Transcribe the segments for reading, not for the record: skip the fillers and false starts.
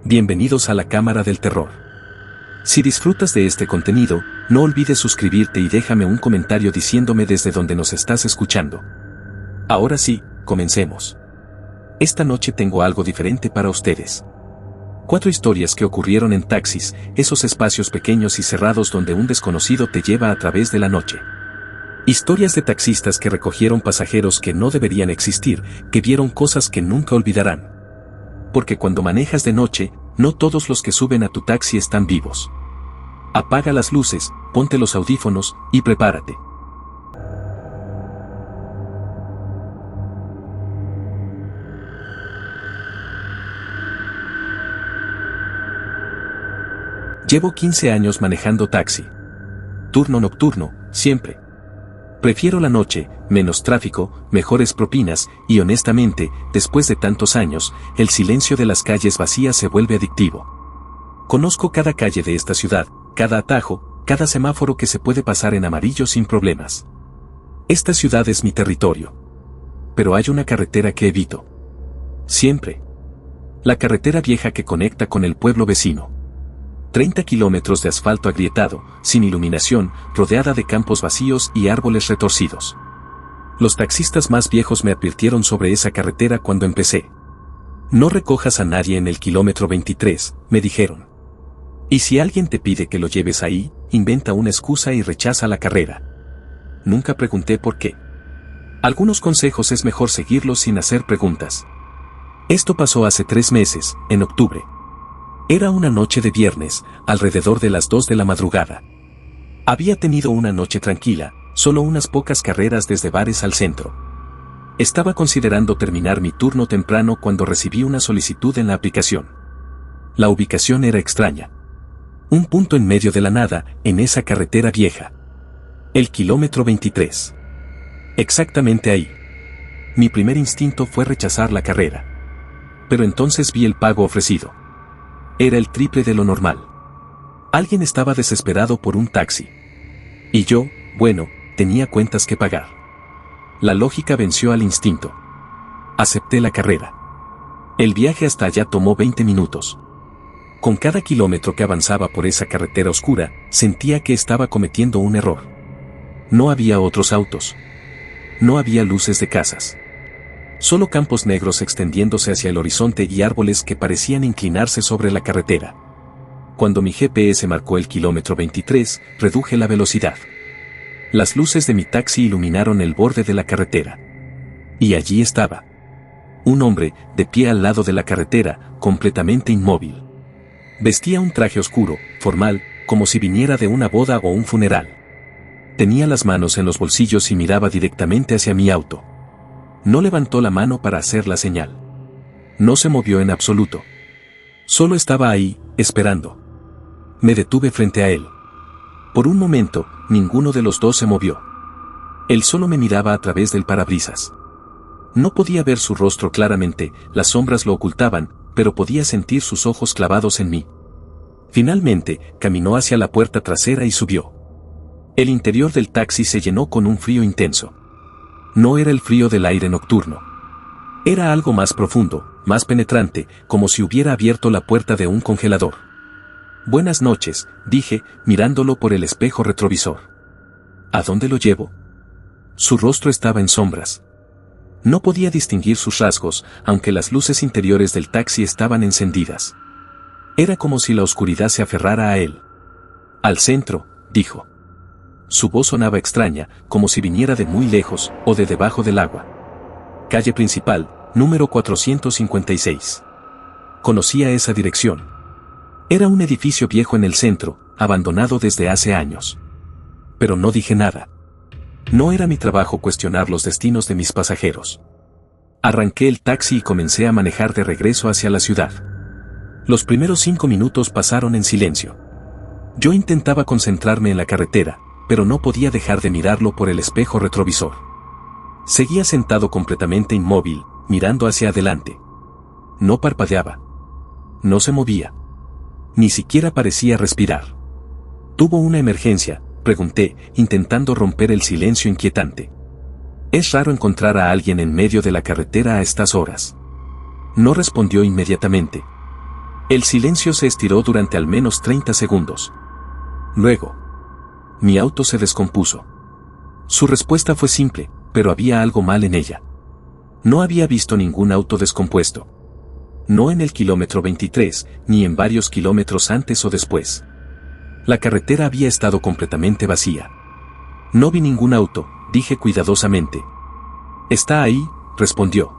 Bienvenidos a la Cámara del Terror. Si disfrutas de este contenido, no olvides suscribirte y déjame un comentario diciéndome desde dónde nos estás escuchando. Ahora sí, comencemos. Esta noche tengo algo diferente para ustedes. 4 historias que ocurrieron en taxis, esos espacios pequeños y cerrados donde un desconocido te lleva a través de la noche. Historias de taxistas que recogieron pasajeros que no deberían existir, que vieron cosas que nunca olvidarán. Porque cuando manejas de noche, no todos los que suben a tu taxi están vivos. Apaga las luces, ponte los audífonos y prepárate. Llevo 15 años manejando taxi. Turno nocturno, siempre. Prefiero la noche, menos tráfico, mejores propinas, y honestamente, después de tantos años, el silencio de las calles vacías se vuelve adictivo. Conozco cada calle de esta ciudad, cada atajo, cada semáforo que se puede pasar en amarillo sin problemas. Esta ciudad es mi territorio. Pero hay una carretera que evito. Siempre. La carretera vieja que conecta con el pueblo vecino. 30 kilómetros de asfalto agrietado, sin iluminación, rodeada de campos vacíos y árboles retorcidos. Los taxistas más viejos me advirtieron sobre esa carretera cuando empecé. No recojas a nadie en el kilómetro 23, me dijeron. Y si alguien te pide que lo lleves ahí, inventa una excusa y rechaza la carrera. Nunca pregunté por qué. Algunos consejos es mejor seguirlos sin hacer preguntas. Esto pasó hace 3 meses, en octubre. Era una noche de viernes, alrededor de las 2 de la madrugada. Había tenido una noche tranquila, solo unas pocas carreras desde bares al centro. Estaba considerando terminar mi turno temprano cuando recibí una solicitud en la aplicación. La ubicación era extraña. Un punto en medio de la nada, en esa carretera vieja. El kilómetro 23. Exactamente ahí. Mi primer instinto fue rechazar la carrera. Pero entonces vi el pago ofrecido. Era el triple de lo normal. Alguien estaba desesperado por un taxi. Y yo, bueno, tenía cuentas que pagar. La lógica venció al instinto. Acepté la carrera. El viaje hasta allá tomó 20 minutos. Con cada kilómetro que avanzaba por esa carretera oscura, sentía que estaba cometiendo un error. No había otros autos. No había luces de casas. Solo campos negros extendiéndose hacia el horizonte y árboles que parecían inclinarse sobre la carretera. Cuando mi GPS marcó el kilómetro 23, reduje la velocidad. Las luces de mi taxi iluminaron el borde de la carretera. Y allí estaba. Un hombre, de pie al lado de la carretera, completamente inmóvil. Vestía un traje oscuro, formal, como si viniera de una boda o un funeral. Tenía las manos en los bolsillos y miraba directamente hacia mi auto. No levantó la mano para hacer la señal. No se movió en absoluto. Solo estaba ahí, esperando. Me detuve frente a él. Por un momento, ninguno de los dos se movió. Él solo me miraba a través del parabrisas. No podía ver su rostro claramente, las sombras lo ocultaban, pero podía sentir sus ojos clavados en mí. Finalmente, caminó hacia la puerta trasera y subió. El interior del taxi se llenó con un frío intenso. No era el frío del aire nocturno. Era algo más profundo, más penetrante, como si hubiera abierto la puerta de un congelador. Buenas noches, dije, mirándolo por el espejo retrovisor. ¿A dónde lo llevo? Su rostro estaba en sombras. No podía distinguir sus rasgos, aunque las luces interiores del taxi estaban encendidas. Era como si la oscuridad se aferrara a él. Al centro, dijo. Su voz sonaba extraña, como si viniera de muy lejos, o de debajo del agua. Calle principal, número 456. Conocía esa dirección. Era un edificio viejo en el centro, abandonado desde hace años. Pero no dije nada. No era mi trabajo cuestionar los destinos de mis pasajeros. Arranqué el taxi y comencé a manejar de regreso hacia la ciudad. Los primeros 5 minutos pasaron en silencio. Yo intentaba concentrarme en la carretera, pero no podía dejar de mirarlo por el espejo retrovisor. Seguía sentado completamente inmóvil, mirando hacia adelante. No parpadeaba. No se movía. Ni siquiera parecía respirar. ¿Tuvo una emergencia?, pregunté, intentando romper el silencio inquietante. Es raro encontrar a alguien en medio de la carretera a estas horas. No respondió inmediatamente. El silencio se estiró durante al menos 30 segundos. Luego, mi auto se descompuso. Su respuesta fue simple, pero había algo mal en ella. No había visto ningún auto descompuesto. No en el kilómetro 23, ni en varios kilómetros antes o después. La carretera había estado completamente vacía. No vi ningún auto, dije cuidadosamente. Está ahí, respondió.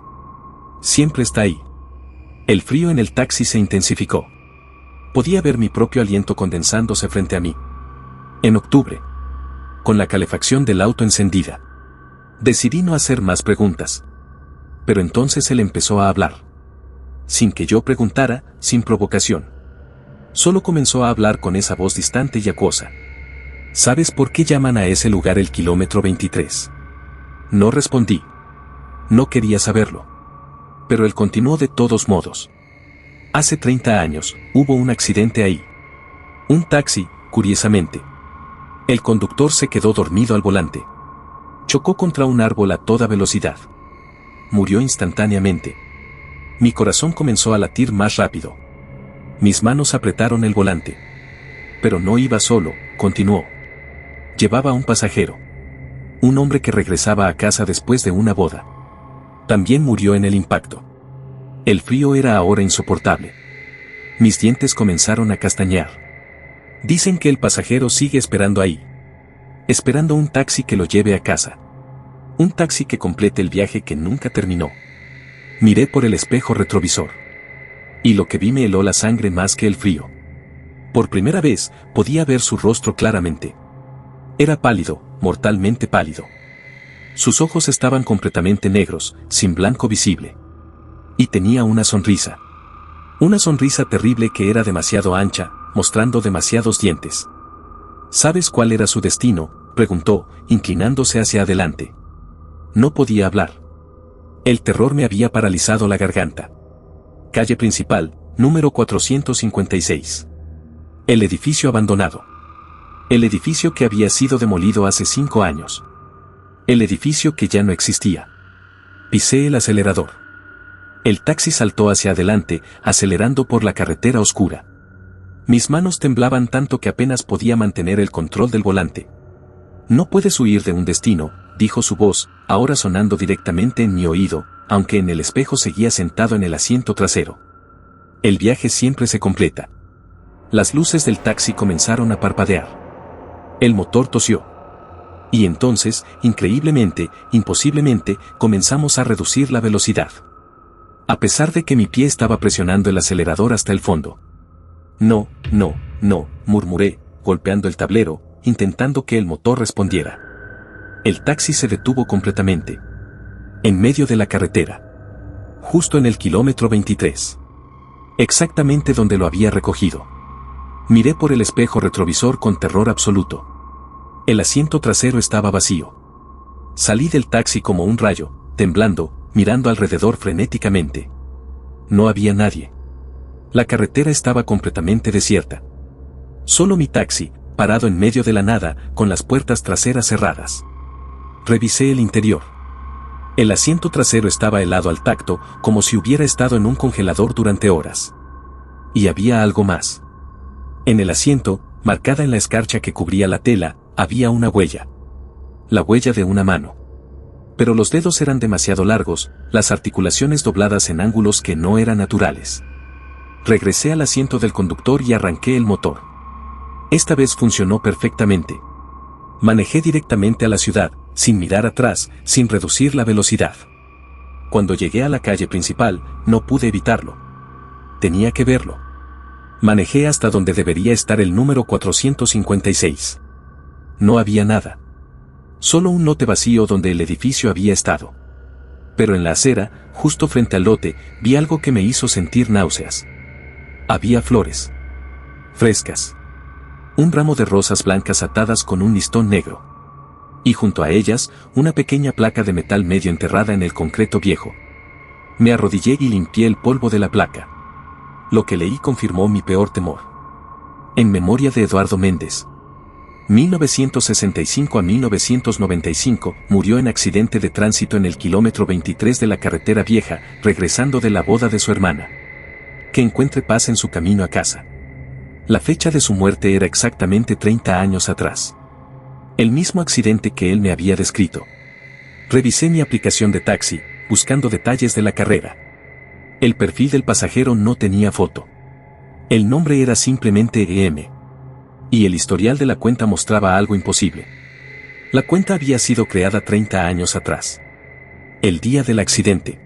Siempre está ahí. El frío en el taxi se intensificó. Podía ver mi propio aliento condensándose frente a mí. En octubre, con la calefacción del auto encendida, decidí no hacer más preguntas. Pero entonces él empezó a hablar. Sin que yo preguntara, sin provocación. Solo comenzó a hablar con esa voz distante y acuosa. ¿Sabes por qué llaman a ese lugar el kilómetro 23? No respondí. No quería saberlo. Pero él continuó de todos modos. Hace 30 años, hubo un accidente ahí. Un taxi, curiosamente. El conductor se quedó dormido al volante. Chocó contra un árbol a toda velocidad. Murió instantáneamente. Mi corazón comenzó a latir más rápido. Mis manos apretaron el volante. Pero no iba solo, continuó. Llevaba a un pasajero. Un hombre que regresaba a casa después de una boda. También murió en el impacto. El frío era ahora insoportable. Mis dientes comenzaron a castañear. Dicen que el pasajero sigue esperando ahí. Esperando un taxi que lo lleve a casa. Un taxi que complete el viaje que nunca terminó. Miré por el espejo retrovisor. Y lo que vi me heló la sangre más que el frío. Por primera vez, podía ver su rostro claramente. Era pálido, mortalmente pálido. Sus ojos estaban completamente negros, sin blanco visible. Y tenía una sonrisa. Una sonrisa terrible que era demasiado ancha, mostrando demasiados dientes. ¿Sabes cuál era su destino?, preguntó, inclinándose hacia adelante. No podía hablar. El terror me había paralizado la garganta. Calle principal, número 456. El edificio abandonado. El edificio que había sido demolido hace 5 años. El edificio que ya no existía. Pisé el acelerador. El taxi saltó hacia adelante, acelerando por la carretera oscura. Mis manos temblaban tanto que apenas podía mantener el control del volante. No puedes huir de un destino, dijo su voz, ahora sonando directamente en mi oído, aunque en el espejo seguía sentado en el asiento trasero. El viaje siempre se completa. Las luces del taxi comenzaron a parpadear. El motor tosió. Y entonces, increíblemente, imposiblemente, comenzamos a reducir la velocidad. A pesar de que mi pie estaba presionando el acelerador hasta el fondo. No, murmuré, golpeando el tablero, intentando que el motor respondiera. El taxi se detuvo completamente. En medio de la carretera. Justo en el kilómetro 23. Exactamente donde lo había recogido. Miré por el espejo retrovisor con terror absoluto. El asiento trasero estaba vacío. Salí del taxi como un rayo, temblando, mirando alrededor frenéticamente. No había nadie. La carretera estaba completamente desierta. Solo mi taxi, parado en medio de la nada, con las puertas traseras cerradas. Revisé el interior. El asiento trasero estaba helado al tacto, como si hubiera estado en un congelador durante horas. Y había algo más. En el asiento, marcada en la escarcha que cubría la tela, había una huella. La huella de una mano. Pero los dedos eran demasiado largos, las articulaciones dobladas en ángulos que no eran naturales. Regresé al asiento del conductor y arranqué el motor. Esta vez funcionó perfectamente. Manejé directamente a la ciudad, sin mirar atrás, sin reducir la velocidad. Cuando llegué a la calle principal, no pude evitarlo. Tenía que verlo. Manejé hasta donde debería estar el número 456. No había nada. Solo un lote vacío donde el edificio había estado. Pero en la acera, justo frente al lote, vi algo que me hizo sentir náuseas. Había flores. Frescas. Un ramo de rosas blancas atadas con un listón negro. Y junto a ellas, una pequeña placa de metal medio enterrada en el concreto viejo. Me arrodillé y limpié el polvo de la placa. Lo que leí confirmó mi peor temor. En memoria de Eduardo Méndez. 1965 a 1995, murió en accidente de tránsito en el kilómetro 23 de la carretera vieja, regresando de la boda de su hermana. que encuentre paz en su camino a casa. La fecha de su muerte era exactamente 30 años atrás. El mismo accidente que él me había descrito. Revisé mi aplicación de taxi, buscando detalles de la carrera. El perfil del pasajero no tenía foto. El nombre era simplemente EM. Y el historial de la cuenta mostraba algo imposible. La cuenta había sido creada 30 años atrás. El día del accidente.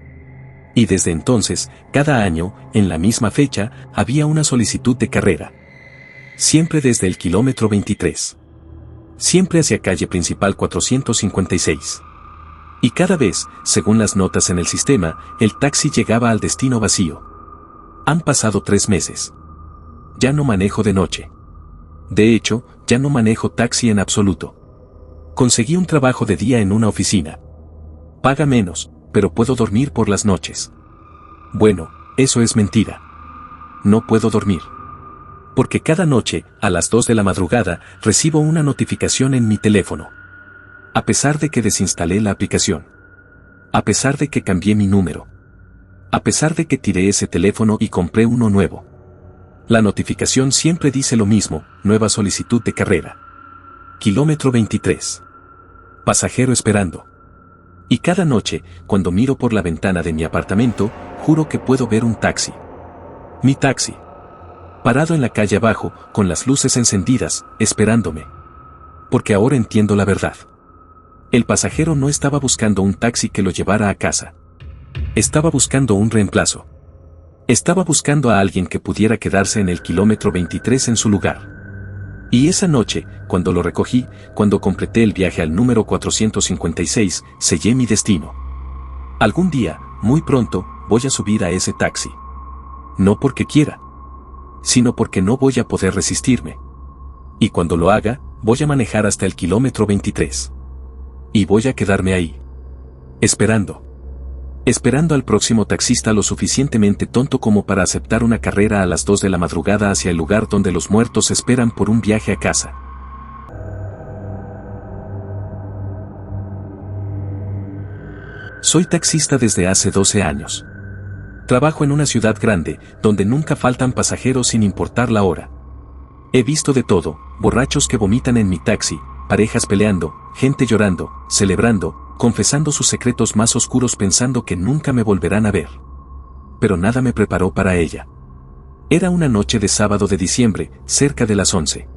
Y desde entonces, cada año, en la misma fecha, había una solicitud de carrera. Siempre desde el kilómetro 23. Siempre hacia calle principal 456. Y cada vez, según las notas en el sistema, el taxi llegaba al destino vacío. Han pasado 3 meses. Ya no manejo de noche. De hecho, ya no manejo taxi en absoluto. Conseguí un trabajo de día en una oficina. Paga menos, pero puedo dormir por las noches. Bueno, eso es mentira. No puedo dormir. Porque cada noche, a las 2 de la madrugada, recibo una notificación en mi teléfono. A pesar de que desinstalé la aplicación. A pesar de que cambié mi número. A pesar de que tiré ese teléfono y compré uno nuevo. La notificación siempre dice lo mismo: nueva solicitud de carrera. Kilómetro 23. Pasajero esperando. Y cada noche, cuando miro por la ventana de mi apartamento, juro que puedo ver un taxi. Mi taxi. Parado en la calle abajo, con las luces encendidas, esperándome. Porque ahora entiendo la verdad. El pasajero no estaba buscando un taxi que lo llevara a casa. Estaba buscando un reemplazo. Estaba buscando a alguien que pudiera quedarse en el kilómetro 23 en su lugar. Y esa noche, cuando lo recogí, cuando completé el viaje al número 456, sellé mi destino. Algún día, muy pronto, voy a subir a ese taxi. No porque quiera, sino porque no voy a poder resistirme. Y cuando lo haga, voy a manejar hasta el kilómetro 23. Y voy a quedarme ahí. Esperando. Esperando al próximo taxista lo suficientemente tonto como para aceptar una carrera a las 2 de la madrugada hacia el lugar donde los muertos esperan por un viaje a casa. Soy taxista desde hace 12 años. Trabajo en una ciudad grande, donde nunca faltan pasajeros sin importar la hora. He visto de todo: borrachos que vomitan en mi taxi, parejas peleando, gente llorando, celebrando, confesando sus secretos más oscuros pensando que nunca me volverán a ver. Pero nada me preparó para ella. Era una noche de sábado de diciembre, cerca de las 11.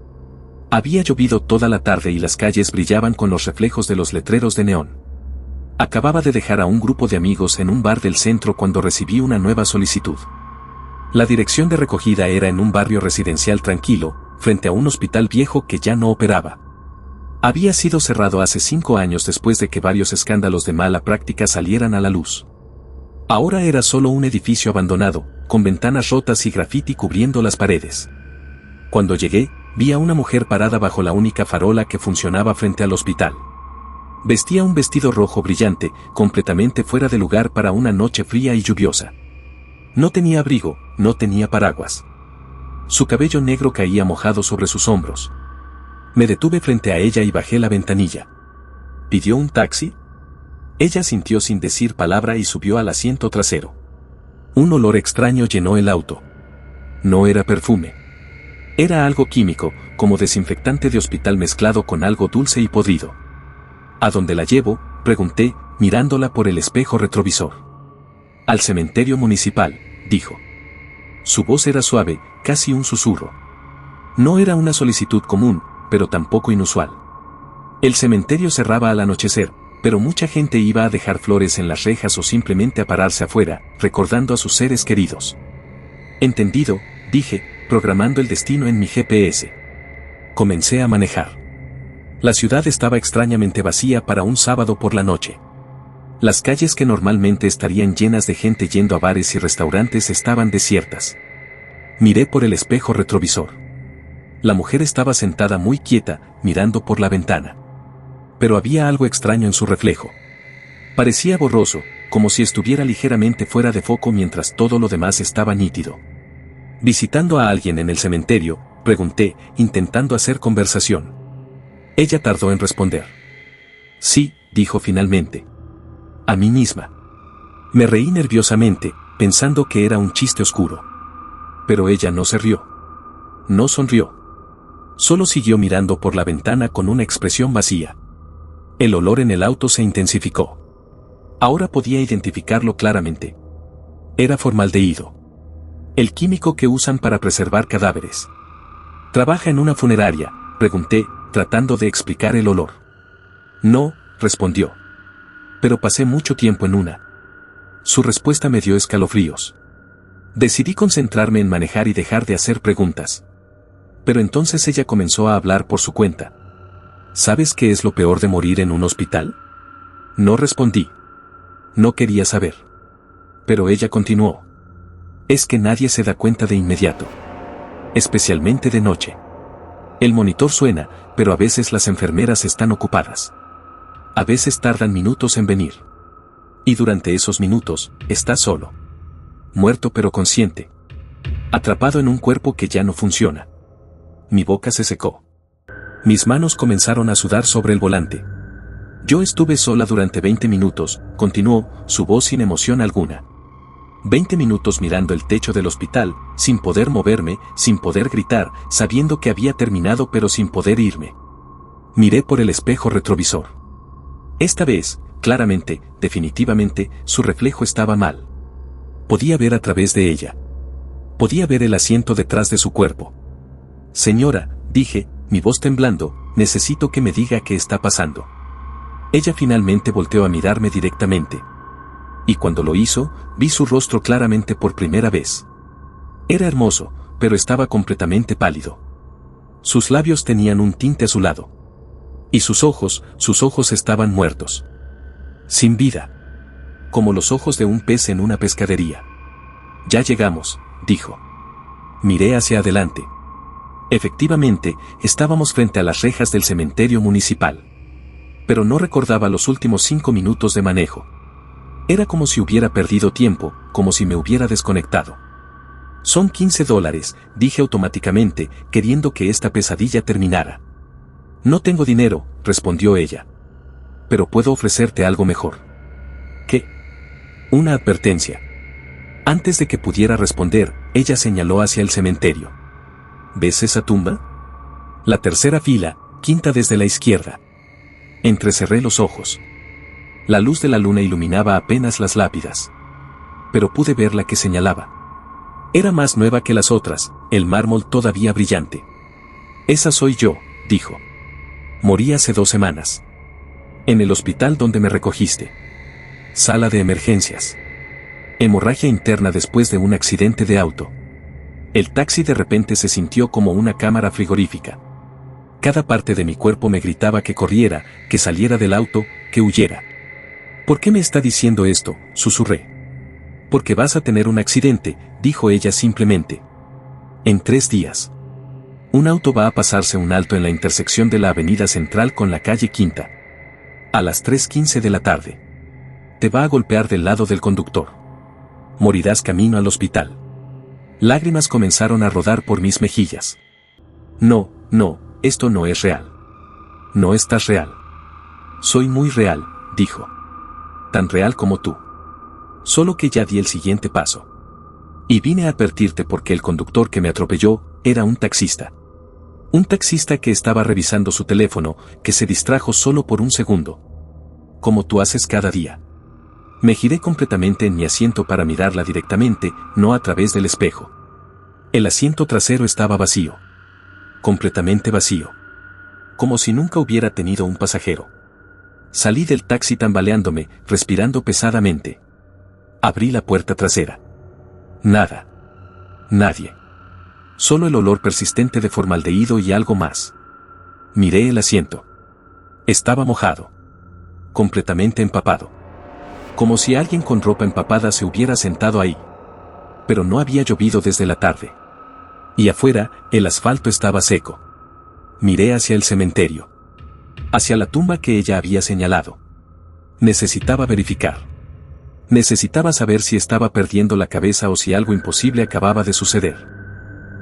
Había llovido toda la tarde y las calles brillaban con los reflejos de los letreros de neón. Acababa de dejar a un grupo de amigos en un bar del centro cuando recibí una nueva solicitud. La dirección de recogida era en un barrio residencial tranquilo, frente a un hospital viejo que ya no operaba. Había sido cerrado hace 5 años después de que varios escándalos de mala práctica salieran a la luz. Ahora era solo un edificio abandonado, con ventanas rotas y grafiti cubriendo las paredes. Cuando llegué, vi a una mujer parada bajo la única farola que funcionaba frente al hospital. Vestía un vestido rojo brillante, completamente fuera de lugar para una noche fría y lluviosa. No tenía abrigo, no tenía paraguas. Su cabello negro caía mojado sobre sus hombros. Me detuve frente a ella y bajé la ventanilla. ¿Pidió un taxi? Ella sintió sin decir palabra y subió al asiento trasero. Un olor extraño llenó el auto. No era perfume. Era algo químico, como desinfectante de hospital mezclado con algo dulce y podrido. ¿A dónde la llevo?, pregunté, mirándola por el espejo retrovisor. Al cementerio municipal, dijo. Su voz era suave, casi un susurro. No era una solicitud común, pero tampoco inusual. El cementerio cerraba al anochecer, pero mucha gente iba a dejar flores en las rejas o simplemente a pararse afuera, recordando a sus seres queridos. Entendido, dije, programando el destino en mi GPS. Comencé a manejar. La ciudad estaba extrañamente vacía para un sábado por la noche. Las calles que normalmente estarían llenas de gente yendo a bares y restaurantes estaban desiertas. Miré por el espejo retrovisor. La mujer estaba sentada muy quieta, mirando por la ventana. Pero había algo extraño en su reflejo. Parecía borroso, como si estuviera ligeramente fuera de foco mientras todo lo demás estaba nítido. ¿Visitando a alguien en el cementerio?, pregunté, intentando hacer conversación. Ella tardó en responder. Sí, dijo finalmente. A mí misma. Me reí nerviosamente, pensando que era un chiste oscuro. Pero ella no se rió. No sonrió. Solo siguió mirando por la ventana con una expresión vacía. El olor en el auto se intensificó. Ahora podía identificarlo claramente. Era formaldehído. El químico que usan para preservar cadáveres. ¿Trabaja en una funeraria?, pregunté, tratando de explicar el olor. No, respondió. Pero pasé mucho tiempo en una. Su respuesta me dio escalofríos. Decidí concentrarme en manejar y dejar de hacer preguntas. Pero entonces ella comenzó a hablar por su cuenta. ¿Sabes qué es lo peor de morir en un hospital? No respondí. No quería saber. Pero ella continuó. Es que nadie se da cuenta de inmediato. Especialmente de noche. El monitor suena, pero a veces las enfermeras están ocupadas. A veces tardan minutos en venir. Y durante esos minutos, estás solo. Muerto pero consciente. Atrapado en un cuerpo que ya no funciona. Mi boca se secó. Mis manos comenzaron a sudar sobre el volante. Yo estuve sola durante 20 minutos, continuó, su voz sin emoción alguna. 20 minutos mirando el techo del hospital, sin poder moverme, sin poder gritar, sabiendo que había terminado pero sin poder irme. Miré por el espejo retrovisor. Esta vez, claramente, definitivamente, su reflejo estaba mal. Podía ver a través de ella. Podía ver el asiento detrás de su cuerpo. Señora, dije, mi voz temblando, necesito que me diga qué está pasando. Ella finalmente volteó a mirarme directamente. Y cuando lo hizo, vi su rostro claramente por primera vez. Era hermoso, pero estaba completamente pálido. Sus labios tenían un tinte azulado. Y sus ojos estaban muertos. Sin vida. Como los ojos de un pez en una pescadería. Ya llegamos, dijo. Miré hacia adelante. Efectivamente, estábamos frente a las rejas del cementerio municipal. Pero no recordaba los últimos 5 minutos de manejo. Era como si hubiera perdido tiempo, como si me hubiera desconectado. Son $15, dije automáticamente, queriendo que esta pesadilla terminara. No tengo dinero, respondió ella. Pero puedo ofrecerte algo mejor. ¿Qué? Una advertencia. Antes de que pudiera responder, ella señaló hacia el cementerio. ¿Ves esa tumba? La tercera fila, quinta desde la izquierda. Entrecerré los ojos. La luz de la luna iluminaba apenas las lápidas. Pero pude ver la que señalaba. Era más nueva que las otras, el mármol todavía brillante. Esa soy yo, dijo. Morí hace 2 semanas. En el hospital donde me recogiste. Sala de emergencias. Hemorragia interna después de un accidente de auto. El taxi de repente se sintió como una cámara frigorífica. Cada parte de mi cuerpo me gritaba que corriera, que saliera del auto, que huyera. ¿Por qué me está diciendo esto?, susurré. Porque vas a tener un accidente, dijo ella simplemente. En 3 días. Un auto va a pasarse un alto en la intersección de la avenida Central con la calle Quinta. A las 3:15 de la tarde. Te va a golpear del lado del conductor. Morirás camino al hospital. Lágrimas comenzaron a rodar por mis mejillas. No, esto no es real. No estás real. Soy muy real, dijo. Tan real como tú. Solo que ya di el siguiente paso. Y vine a advertirte porque el conductor que me atropelló era un taxista. Un taxista que estaba revisando su teléfono, que se distrajo solo por un segundo. Como tú haces cada día. Me giré completamente en mi asiento para mirarla directamente, no a través del espejo. El asiento trasero estaba vacío. Completamente vacío. Como si nunca hubiera tenido un pasajero. Salí del taxi tambaleándome, respirando pesadamente. Abrí la puerta trasera. Nada. Nadie. Solo el olor persistente de formaldehído y algo más. Miré el asiento. Estaba mojado. Completamente empapado. Como si alguien con ropa empapada se hubiera sentado ahí. Pero no había llovido desde la tarde. Y afuera, el asfalto estaba seco. Miré hacia el cementerio. Hacia la tumba que ella había señalado. Necesitaba verificar. Necesitaba saber si estaba perdiendo la cabeza o si algo imposible acababa de suceder.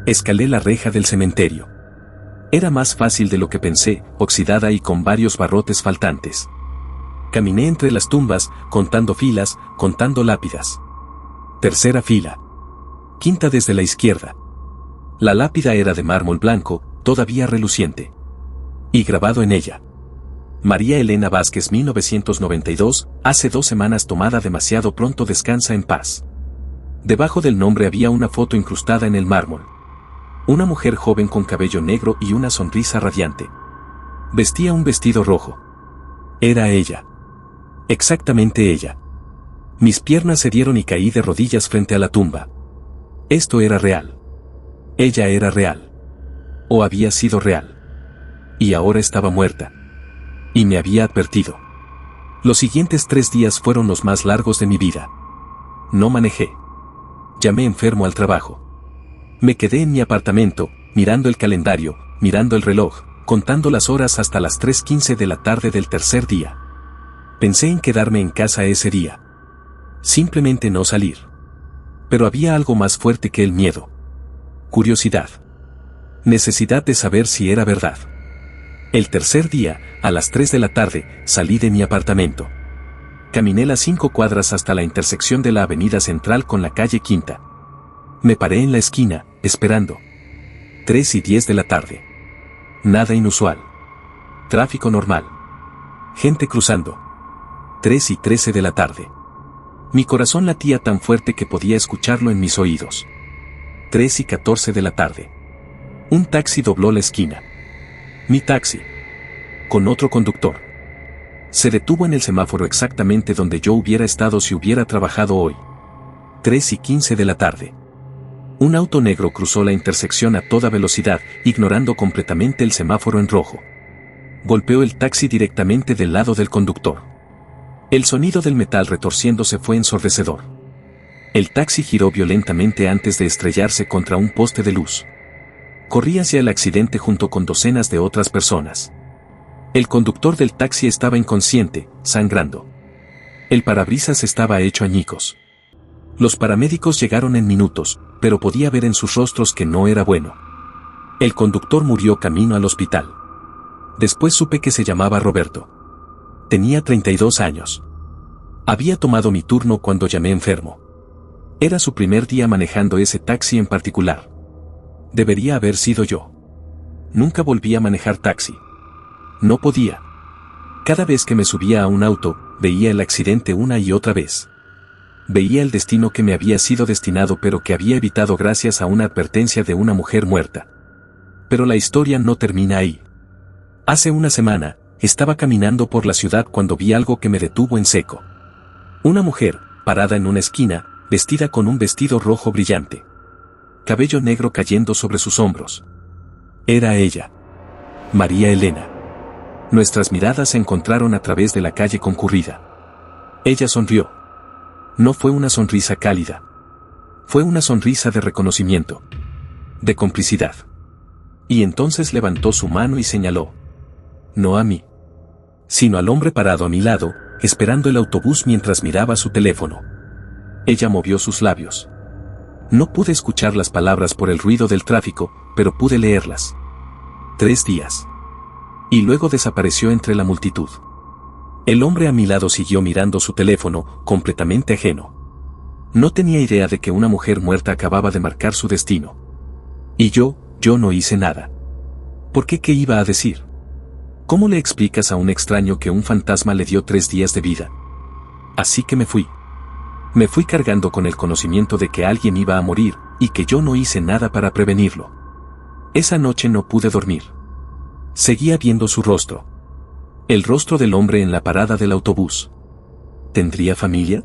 Escalé la reja del cementerio. Era más fácil de lo que pensé, oxidada y con varios barrotes faltantes. Caminé entre las tumbas, contando filas, contando lápidas. Tercera fila. Quinta desde la izquierda. La lápida era de mármol blanco, todavía reluciente. Y grabado en ella: María Elena Vázquez 1992, hace 2 semanas tomada demasiado pronto, descansa en paz. Debajo del nombre había una foto incrustada en el mármol. Una mujer joven con cabello negro y una sonrisa radiante. Vestía un vestido rojo. Era ella. Exactamente ella. Mis piernas cedieron y caí de rodillas frente a la tumba. Esto era real. Ella era real. O había sido real. Y ahora estaba muerta. Y me había advertido. Los siguientes 3 días fueron los más largos de mi vida. No manejé. Llamé enfermo al trabajo. Me quedé en mi apartamento, mirando el calendario, mirando el reloj, contando las horas hasta las 3:15 de la tarde del tercer día. Pensé en quedarme en casa ese día. Simplemente no salir. Pero había algo más fuerte que el miedo. Curiosidad. Necesidad de saber si era verdad. El tercer día, a las 3 de la tarde, salí de mi apartamento. Caminé las 5 cuadras hasta la intersección de la avenida Central con la calle Quinta. Me paré en la esquina, esperando. 3:10 de la tarde. Nada inusual. Tráfico normal. Gente cruzando. 3:13 de la tarde. Mi corazón latía tan fuerte que podía escucharlo en mis oídos. 3:14 de la tarde. Un taxi dobló la esquina. Mi taxi. Con otro conductor. Se detuvo en el semáforo exactamente donde yo hubiera estado si hubiera trabajado hoy. 3:15 de la tarde. Un auto negro cruzó la intersección a toda velocidad, ignorando completamente el semáforo en rojo. Golpeó el taxi directamente del lado del conductor. El sonido del metal retorciéndose fue ensordecedor. El taxi giró violentamente antes de estrellarse contra un poste de luz. Corrí hacia el accidente junto con docenas de otras personas. El conductor del taxi estaba inconsciente, sangrando. El parabrisas estaba hecho añicos. Los paramédicos llegaron en minutos, pero podía ver en sus rostros que no era bueno. El conductor murió camino al hospital. Después supe que se llamaba Roberto. Tenía 32 años. Había tomado mi turno cuando llamé enfermo. Era su primer día manejando ese taxi en particular. Debería haber sido yo. Nunca volví a manejar taxi. No podía. Cada vez que me subía a un auto, veía el accidente una y otra vez. Veía el destino que me había sido destinado pero que había evitado gracias a una advertencia de una mujer muerta. Pero la historia no termina ahí. Hace una semana, estaba caminando por la ciudad cuando vi algo que me detuvo en seco. Una mujer, parada en una esquina, vestida con un vestido rojo brillante. Cabello negro cayendo sobre sus hombros. Era ella. María Elena. Nuestras miradas se encontraron a través de la calle concurrida. Ella sonrió. No fue una sonrisa cálida. Fue una sonrisa de reconocimiento. De complicidad. Y entonces levantó su mano y señaló. No a mí. Sino al hombre parado a mi lado, esperando el autobús mientras miraba su teléfono. Ella movió sus labios. No pude escuchar las palabras por el ruido del tráfico, pero pude leerlas. 3 días. Y luego desapareció entre la multitud. El hombre a mi lado siguió mirando su teléfono, completamente ajeno. No tenía idea de que una mujer muerta acababa de marcar su destino. Y yo no hice nada. ¿Por qué? ¿Qué iba a decir? ¿Cómo le explicas a un extraño que un fantasma le dio 3 días de vida? Así que me fui. Me fui cargando con el conocimiento de que alguien iba a morir, y que yo no hice nada para prevenirlo. Esa noche no pude dormir. Seguía viendo su rostro. El rostro del hombre en la parada del autobús. ¿Tendría familia?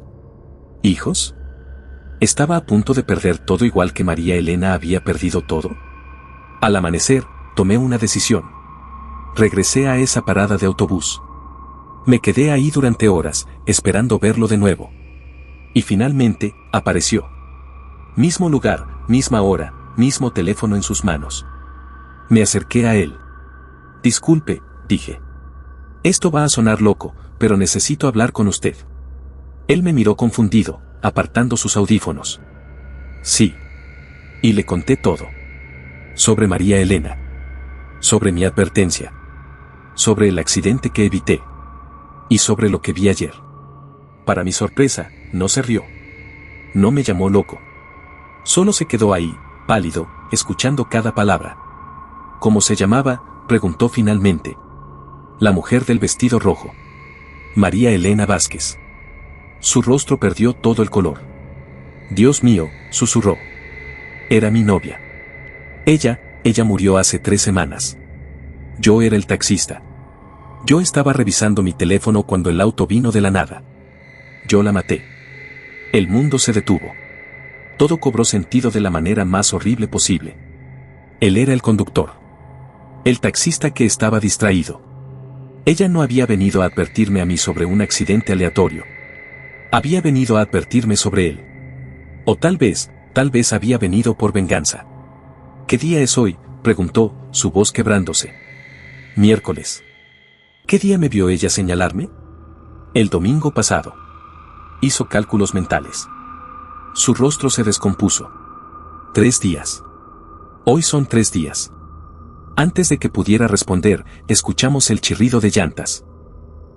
¿Hijos? ¿Estaba a punto de perder todo igual que María Elena había perdido todo? Al amanecer, tomé una decisión. Regresé a esa parada de autobús. Me quedé ahí durante horas, esperando verlo de nuevo. Y finalmente, apareció. Mismo lugar, misma hora, mismo teléfono en sus manos. Me acerqué a él. Disculpe, dije. Esto va a sonar loco, pero necesito hablar con usted. Él me miró confundido, apartando sus audífonos. Sí. Y le conté todo. Sobre María Elena. Sobre mi advertencia. Sobre el accidente que evité. Y sobre lo que vi ayer. Para mi sorpresa, no se rió. No me llamó loco. Solo se quedó ahí, pálido, escuchando cada palabra. ¿Cómo se llamaba?, preguntó finalmente. La mujer del vestido rojo. María Elena Vázquez. Su rostro perdió todo el color. Dios mío, susurró. Era mi novia. Ella murió hace 3 semanas. Yo era el taxista. Yo estaba revisando mi teléfono cuando el auto vino de la nada. Yo la maté. El mundo se detuvo. Todo cobró sentido de la manera más horrible posible. Él era el conductor. El taxista que estaba distraído. Ella no había venido a advertirme a mí sobre un accidente aleatorio. Había venido a advertirme sobre él. O tal vez había venido por venganza. ¿Qué día es hoy?, preguntó, su voz quebrándose. Miércoles. ¿Qué día me vio ella señalarme? El domingo pasado. Hizo cálculos mentales. Su rostro se descompuso. 3 días. Hoy son 3 días. Antes de que pudiera responder, escuchamos el chirrido de llantas.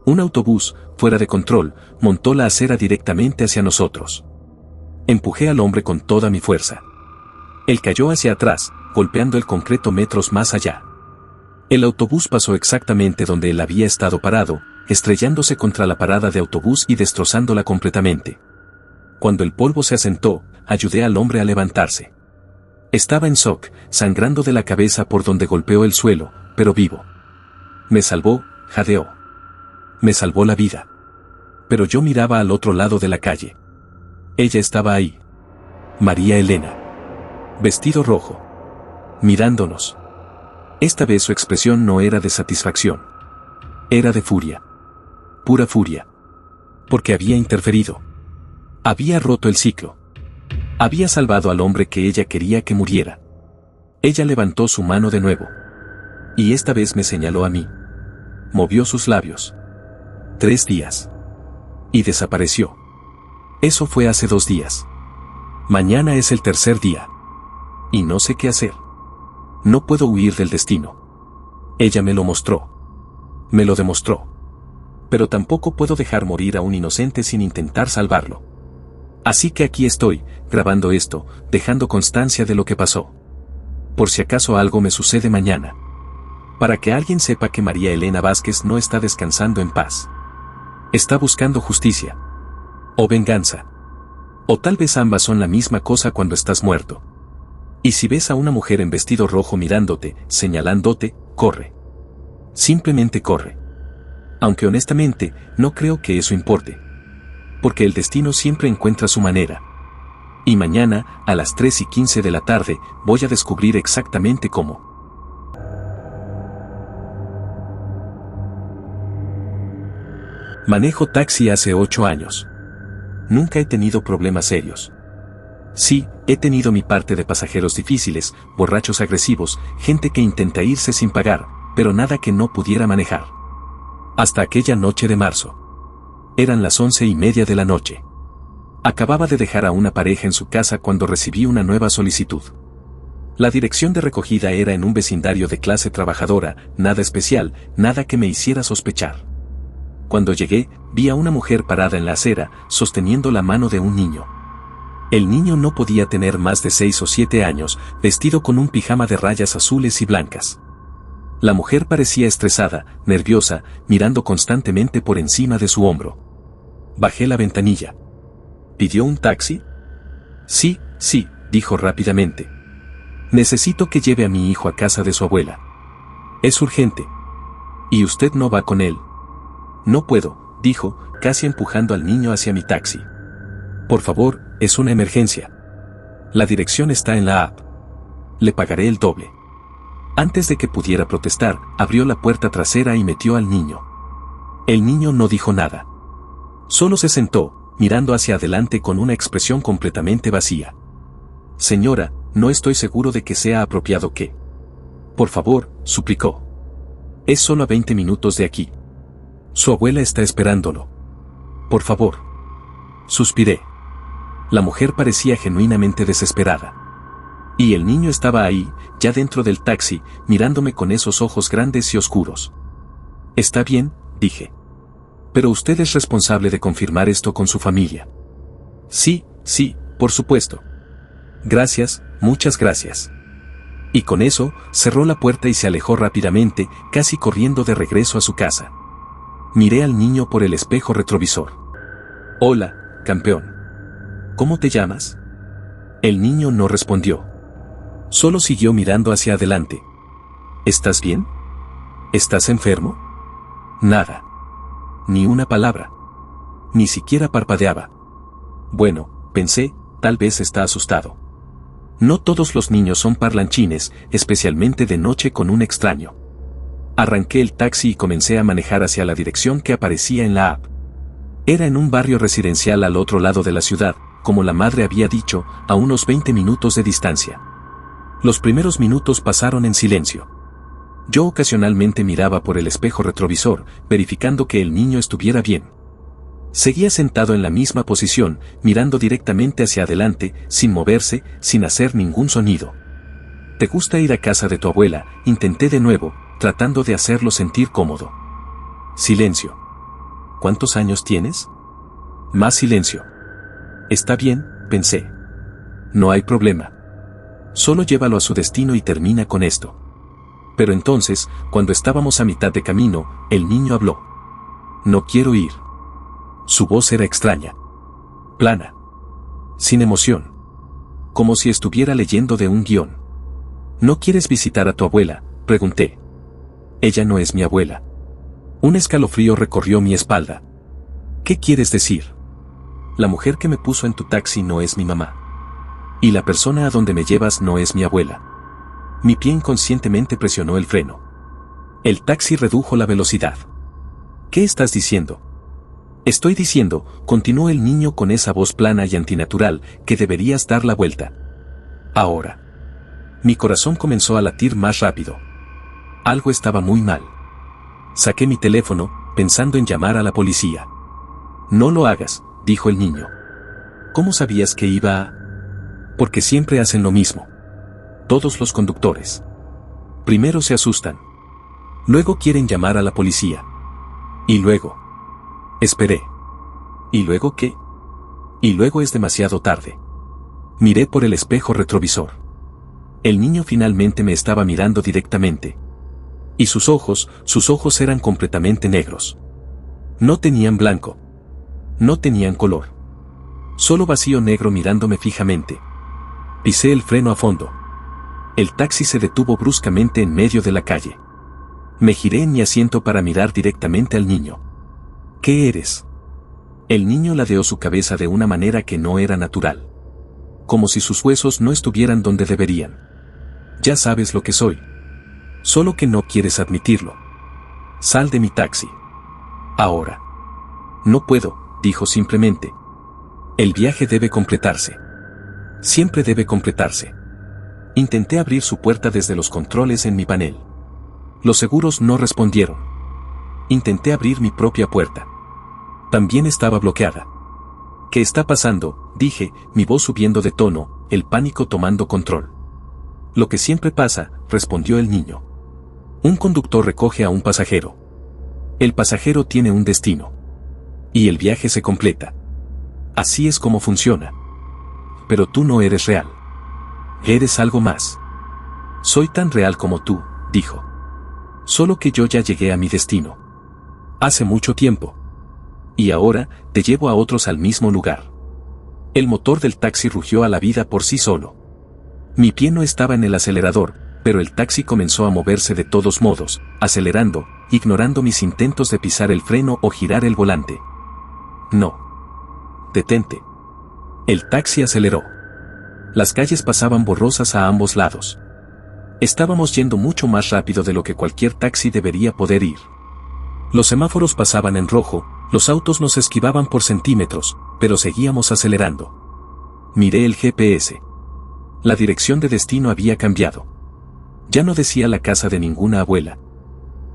Un autobús, fuera de control, montó la acera directamente hacia nosotros. Empujé al hombre con toda mi fuerza. Él cayó hacia atrás, golpeando el concreto metros más allá. El autobús pasó exactamente donde él había estado parado, estrellándose contra la parada de autobús y destrozándola completamente. Cuando el polvo se asentó, ayudé al hombre a levantarse. Estaba en shock, sangrando de la cabeza por donde golpeó el suelo, pero vivo. Me salvó, jadeó. Me salvó la vida. Pero yo miraba al otro lado de la calle. Ella estaba ahí. María Elena. Vestido rojo. Mirándonos. Esta vez su expresión no era de satisfacción. Era de furia. Pura furia. Porque había interferido. Había roto el ciclo. Había salvado al hombre que ella quería que muriera. Ella levantó su mano de nuevo. Y esta vez me señaló a mí. Movió sus labios. 3 días. Y desapareció. Eso fue hace 2 días. Mañana es el 3er día. Y no sé qué hacer. No puedo huir del destino. Ella me lo mostró. Me lo demostró. Pero tampoco puedo dejar morir a un inocente sin intentar salvarlo. Así que aquí estoy, grabando esto, dejando constancia de lo que pasó. Por si acaso algo me sucede mañana. Para que alguien sepa que María Elena Vázquez no está descansando en paz. Está buscando justicia. O venganza. O tal vez ambas son la misma cosa cuando estás muerto. Y si ves a una mujer en vestido rojo mirándote, señalándote, corre. Simplemente corre. Aunque honestamente, no creo que eso importe. Porque el destino siempre encuentra su manera. Y mañana, a las 3:15 de la tarde, voy a descubrir exactamente cómo. Manejo taxi hace 8 años. Nunca he tenido problemas serios. Sí, he tenido mi parte de pasajeros difíciles, borrachos agresivos, gente que intenta irse sin pagar, pero nada que no pudiera manejar. Hasta aquella noche de marzo. Eran las 11:30 de la noche. Acababa de dejar a una pareja en su casa cuando recibí una nueva solicitud. La dirección de recogida era en un vecindario de clase trabajadora, nada especial, nada que me hiciera sospechar. Cuando llegué, vi a una mujer parada en la acera, sosteniendo la mano de un niño. El niño no podía tener más de 6 o 7 años, vestido con un pijama de rayas azules y blancas. La mujer parecía estresada, nerviosa, mirando constantemente por encima de su hombro. Bajé la ventanilla. ¿Pidió un taxi? Sí, dijo rápidamente. Necesito que lleve a mi hijo a casa de su abuela. Es urgente. ¿Y usted no va con él? No puedo, dijo, casi empujando al niño hacia mi taxi. Por favor, es una emergencia. La dirección está en la app. Le pagaré el doble. Antes de que pudiera protestar, abrió la puerta trasera y metió al niño. El niño no dijo nada. Solo se sentó, mirando hacia adelante con una expresión completamente vacía. Señora, no estoy seguro de que sea apropiado que... Por favor, suplicó. Es solo a 20 minutos de aquí. Su abuela está esperándolo. Por favor. Suspiré. La mujer parecía genuinamente desesperada. Y el niño estaba ahí, ya dentro del taxi, mirándome con esos ojos grandes y oscuros. Está bien, dije. Pero usted es responsable de confirmar esto con su familia. Sí, por supuesto. Gracias, muchas gracias. Y con eso, cerró la puerta y se alejó rápidamente, casi corriendo de regreso a su casa. Miré al niño por el espejo retrovisor. Hola, campeón. ¿Cómo te llamas? El niño no respondió. Solo siguió mirando hacia adelante. ¿Estás bien? ¿Estás enfermo? Nada. Ni una palabra. Ni siquiera parpadeaba. Bueno, pensé, tal vez está asustado. No todos los niños son parlanchines, especialmente de noche con un extraño. Arranqué el taxi y comencé a manejar hacia la dirección que aparecía en la app. Era en un barrio residencial al otro lado de la ciudad, como la madre había dicho, a unos 20 minutos de distancia. Los primeros minutos pasaron en silencio. Yo ocasionalmente miraba por el espejo retrovisor, verificando que el niño estuviera bien. Seguía sentado en la misma posición, mirando directamente hacia adelante, sin moverse, sin hacer ningún sonido. ¿Te gusta ir a casa de tu abuela? Intenté de nuevo, tratando de hacerlo sentir cómodo. Silencio. ¿Cuántos años tienes? Más silencio. Está bien, pensé. No hay problema. Solo llévalo a su destino y termina con esto. Pero entonces, cuando estábamos a mitad de camino, el niño habló. No quiero ir. Su voz era extraña. Plana. Sin emoción. Como si estuviera leyendo de un guión. ¿No quieres visitar a tu abuela?, pregunté. Ella no es mi abuela. Un escalofrío recorrió mi espalda. ¿Qué quieres decir? La mujer que me puso en tu taxi no es mi mamá. Y la persona a donde me llevas no es mi abuela. Mi pie inconscientemente presionó el freno. El taxi redujo la velocidad. ¿Qué estás diciendo? Estoy diciendo, continuó el niño con esa voz plana y antinatural, que deberías dar la vuelta. Ahora. Mi corazón comenzó a latir más rápido. Algo estaba muy mal. Saqué mi teléfono, pensando en llamar a la policía. No lo hagas, dijo el niño. ¿Cómo sabías que iba a...? Porque siempre hacen lo mismo. Todos los conductores. Primero se asustan. Luego quieren llamar a la policía. Y luego... Esperé. ¿Y luego qué? Y luego es demasiado tarde. Miré por el espejo retrovisor. El niño finalmente me estaba mirando directamente. Y sus ojos eran completamente negros. No tenían blanco. No tenían color. Solo vacío negro mirándome fijamente. Pisé el freno a fondo. El taxi se detuvo bruscamente en medio de la calle. Me giré en mi asiento para mirar directamente al niño. ¿Qué eres? El niño ladeó su cabeza de una manera que no era natural. Como si sus huesos no estuvieran donde deberían. Ya sabes lo que soy. Solo que no quieres admitirlo. Sal de mi taxi. Ahora. No puedo, dijo simplemente. El viaje debe completarse. Siempre debe completarse. Intenté abrir su puerta desde los controles en mi panel. Los seguros no respondieron. Intenté abrir mi propia puerta. También estaba bloqueada. ¿Qué está pasando?, dije, mi voz subiendo de tono, el pánico tomando control. Lo que siempre pasa, respondió el niño. Un conductor recoge a un pasajero. El pasajero tiene un destino. Y el viaje se completa. Así es como funciona. Pero tú no eres real. Eres algo más. Soy tan real como tú, dijo. Solo que yo ya llegué a mi destino. Hace mucho tiempo. Y ahora, te llevo a otros al mismo lugar. El motor del taxi rugió a la vida por sí solo. Mi pie no estaba en el acelerador, pero el taxi comenzó a moverse de todos modos, acelerando, ignorando mis intentos de pisar el freno o girar el volante. No. Detente. El taxi aceleró. Las calles pasaban borrosas a ambos lados. Estábamos yendo mucho más rápido de lo que cualquier taxi debería poder ir. Los semáforos pasaban en rojo, los autos nos esquivaban por centímetros, pero seguíamos acelerando. Miré el GPS. La dirección de destino había cambiado. Ya no decía la casa de ninguna abuela.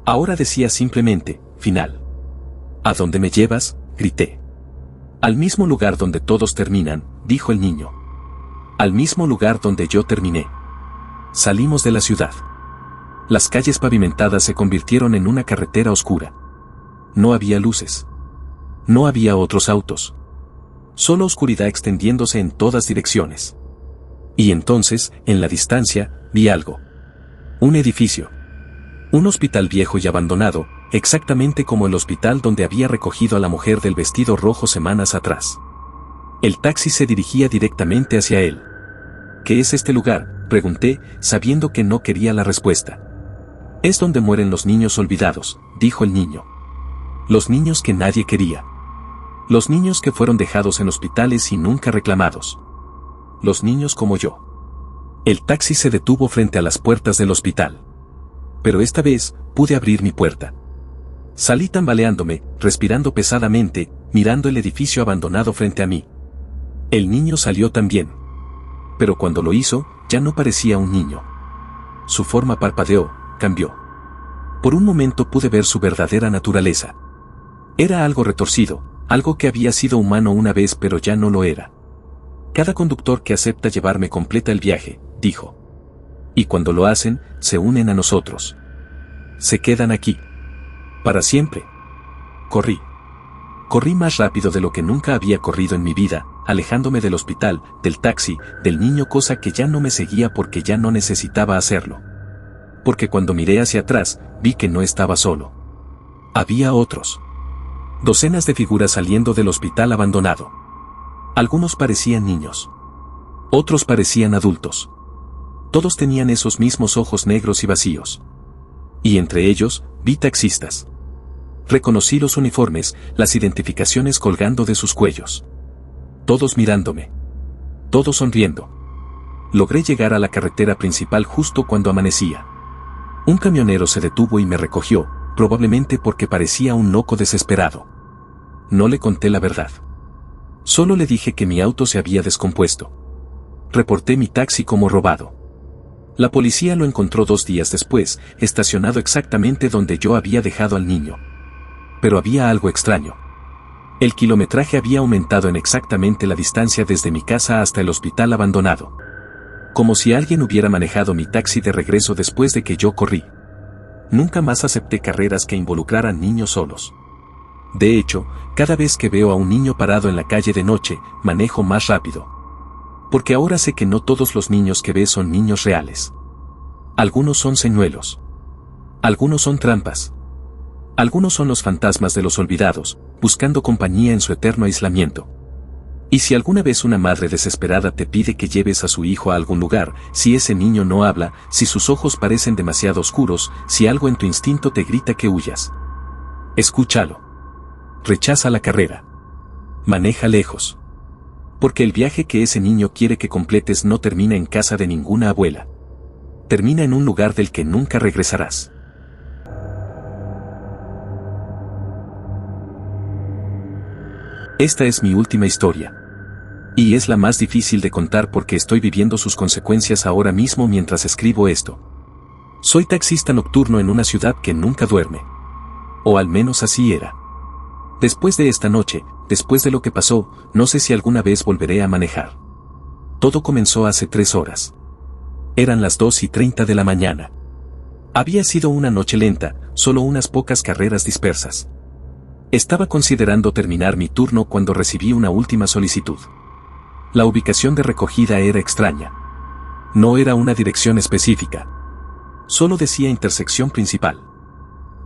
Ahora decía simplemente, final. ¿A dónde me llevas?, grité. Al mismo lugar donde todos terminan, dijo el niño. Al mismo lugar donde yo terminé. Salimos de la ciudad. Las calles pavimentadas se convirtieron en una carretera oscura. No había luces. No había otros autos. Solo oscuridad extendiéndose en todas direcciones. Y entonces, en la distancia, vi algo. Un edificio. Un hospital viejo y abandonado, exactamente como el hospital donde había recogido a la mujer del vestido rojo semanas atrás. El taxi se dirigía directamente hacia él. ¿Qué es este lugar?, pregunté, sabiendo que no quería la respuesta. Es donde mueren los niños olvidados, dijo el niño. Los niños que nadie quería. Los niños que fueron dejados en hospitales y nunca reclamados. Los niños como yo. El taxi se detuvo frente a las puertas del hospital. Pero esta vez, pude abrir mi puerta. Salí tambaleándome, respirando pesadamente, mirando el edificio abandonado frente a mí. El niño salió también. Pero cuando lo hizo, ya no parecía un niño. Su forma parpadeó, cambió. Por un momento pude ver su verdadera naturaleza. Era algo retorcido, algo que había sido humano una vez pero ya no lo era. Cada conductor que acepta llevarme completa el viaje, dijo. Y cuando lo hacen, se unen a nosotros. Se quedan aquí. Para siempre. Corrí. Corrí más rápido de lo que nunca había corrido en mi vida, alejándome del hospital, del taxi, del niño, cosa que ya no me seguía porque ya no necesitaba hacerlo. Porque cuando miré hacia atrás, vi que no estaba solo. Había otros. Docenas de figuras saliendo del hospital abandonado. Algunos parecían niños. Otros parecían adultos. Todos tenían esos mismos ojos negros y vacíos. Y entre ellos, vi taxistas. Reconocí los uniformes, las identificaciones colgando de sus cuellos. Todos mirándome. Todos sonriendo. Logré llegar a la carretera principal justo cuando amanecía. Un camionero se detuvo y me recogió, probablemente porque parecía un loco desesperado. No le conté la verdad. Solo le dije que mi auto se había descompuesto. Reporté mi taxi como robado. La policía lo encontró 2 días después, estacionado exactamente donde yo había dejado al niño. Pero había algo extraño. El kilometraje había aumentado en exactamente la distancia desde mi casa hasta el hospital abandonado. Como si alguien hubiera manejado mi taxi de regreso después de que yo corrí. Nunca más acepté carreras que involucraran niños solos. De hecho, cada vez que veo a un niño parado en la calle de noche, manejo más rápido. Porque ahora sé que no todos los niños que ves son niños reales. Algunos son señuelos. Algunos son trampas. Algunos son los fantasmas de los olvidados, buscando compañía en su eterno aislamiento. Y si alguna vez una madre desesperada te pide que lleves a su hijo a algún lugar, si ese niño no habla, si sus ojos parecen demasiado oscuros, si algo en tu instinto te grita que huyas, escúchalo. Rechaza la carrera. Maneja lejos. Porque el viaje que ese niño quiere que completes no termina en casa de ninguna abuela. Termina en un lugar del que nunca regresarás. Esta es mi última historia. Y es la más difícil de contar porque estoy viviendo sus consecuencias ahora mismo mientras escribo esto. Soy taxista nocturno en una ciudad que nunca duerme. O al menos así era. Después de esta noche, después de lo que pasó, no sé si alguna vez volveré a manejar. Todo comenzó hace 3 horas. Eran las 2:30 de la mañana. Había sido una noche lenta, solo unas pocas carreras dispersas. Estaba considerando terminar mi turno cuando recibí una última solicitud. La ubicación de recogida era extraña. No era una dirección específica. Solo decía intersección principal.